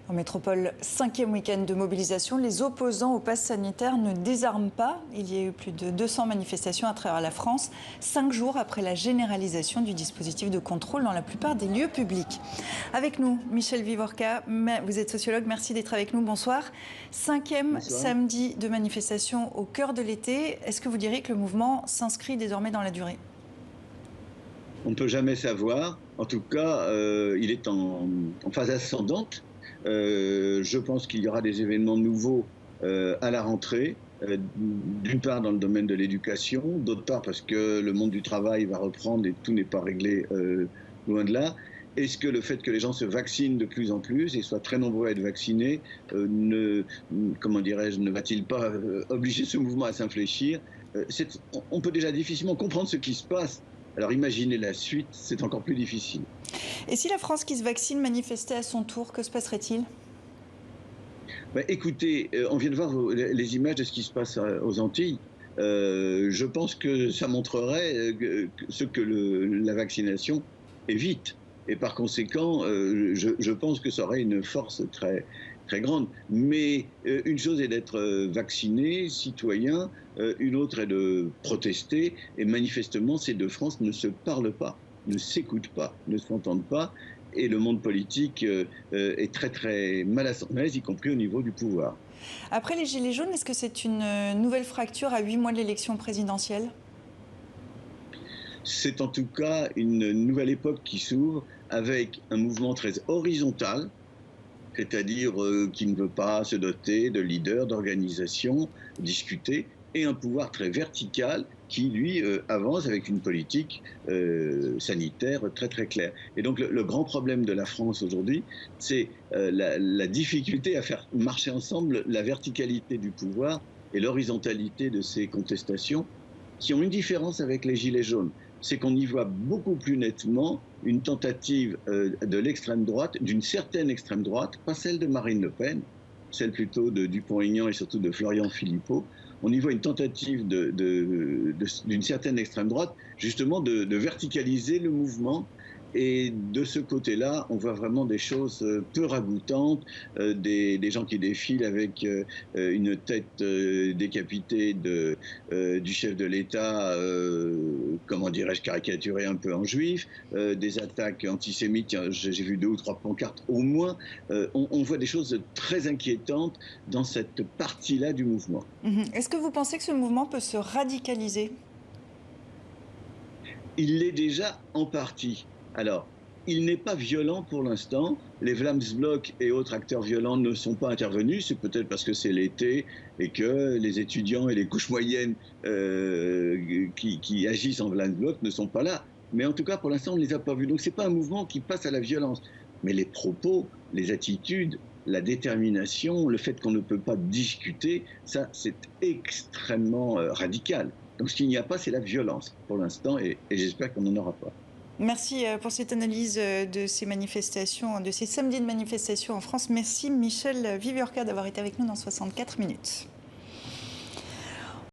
En métropole, 5e week-end de mobilisation, les opposants au pass sanitaire ne désarment pas. Il y a eu plus de 200 manifestations à travers la France, 5 jours après la généralisation du dispositif de contrôle dans la plupart des lieux publics. Avec nous, Michel Vivorca, vous êtes sociologue, merci d'être avec nous, bonsoir. 5e samedi de manifestation au cœur de l'été. Est-ce que vous diriez que le mouvement s'inscrit désormais dans la durée ? On ne peut jamais savoir. En tout cas, il est en phase ascendante. Je pense qu'il y aura des événements nouveaux à la rentrée, d'une part dans le domaine de l'éducation, d'autre part parce que le monde du travail va reprendre et tout n'est pas réglé loin de là. Est-ce que le fait que les gens se vaccinent de plus en plus et soient très nombreux à être vaccinés ne va-t-il pas obliger ce mouvement à s'infléchir ? On peut déjà difficilement comprendre ce qui se passe. Alors imaginez la suite, c'est encore plus difficile. Et si la France qui se vaccine manifestait à son tour, que se passerait-il ? Écoutez, on vient de voir les images de ce qui se passe aux Antilles. Je pense que ça montrerait ce que la vaccination évite. Et par conséquent, je pense que ça aurait une force très, très grande. Mais une chose est d'être vacciné, citoyen, une autre est de protester. Et manifestement, ces deux France ne se parlent pas, ne s'écoutent pas, ne s'entendent pas. Et le monde politique est très très mal à son aise, y compris au niveau du pouvoir. Après les Gilets jaunes, est-ce que c'est une nouvelle fracture à 8 mois de l'élection présidentielle ? C'est en tout cas une nouvelle époque qui s'ouvre avec un mouvement très horizontal, c'est-à-dire qui ne veut pas se doter de leaders, d'organisations, discuter, et un pouvoir très vertical qui, lui, avance avec une politique sanitaire très très claire. Et donc le grand problème de la France aujourd'hui, c'est la difficulté à faire marcher ensemble la verticalité du pouvoir et l'horizontalité de ces contestations, qui ont une différence avec les Gilets jaunes. C'est qu'on y voit beaucoup plus nettement une tentative de l'extrême droite, d'une certaine extrême droite, pas celle de Marine Le Pen, celle plutôt de Dupont-Aignan et surtout de Florian Philippot. On y voit une tentative d'une certaine extrême droite, justement de verticaliser le mouvement. Et de ce côté-là, on voit vraiment des choses peu ragoûtantes, des gens qui défilent avec une tête décapitée du chef de l'État, comment dirais-je, caricaturé un peu en juif, des attaques antisémites, j'ai vu 2 ou 3 pancartes au moins. On voit des choses très inquiétantes dans cette partie-là du mouvement. Est-ce que vous pensez que ce mouvement peut se radicaliser ? Il l'est déjà en partie. Alors, il n'est pas violent pour l'instant. Les Vlaams-Blok et autres acteurs violents ne sont pas intervenus. C'est peut-être parce que c'est l'été et que les étudiants et les couches moyennes qui agissent en Vlaams-Blok ne sont pas là. Mais en tout cas, pour l'instant, on ne les a pas vus. Donc, ce n'est pas un mouvement qui passe à la violence. Mais les propos, les attitudes, la détermination, le fait qu'on ne peut pas discuter, ça, c'est extrêmement radical. Donc, ce qu'il n'y a pas, c'est la violence pour l'instant et j'espère qu'on n'en aura pas. Merci pour cette analyse de ces manifestations, de ces samedis de manifestation en France. Merci Michel Vivorca d'avoir été avec nous dans 64 minutes.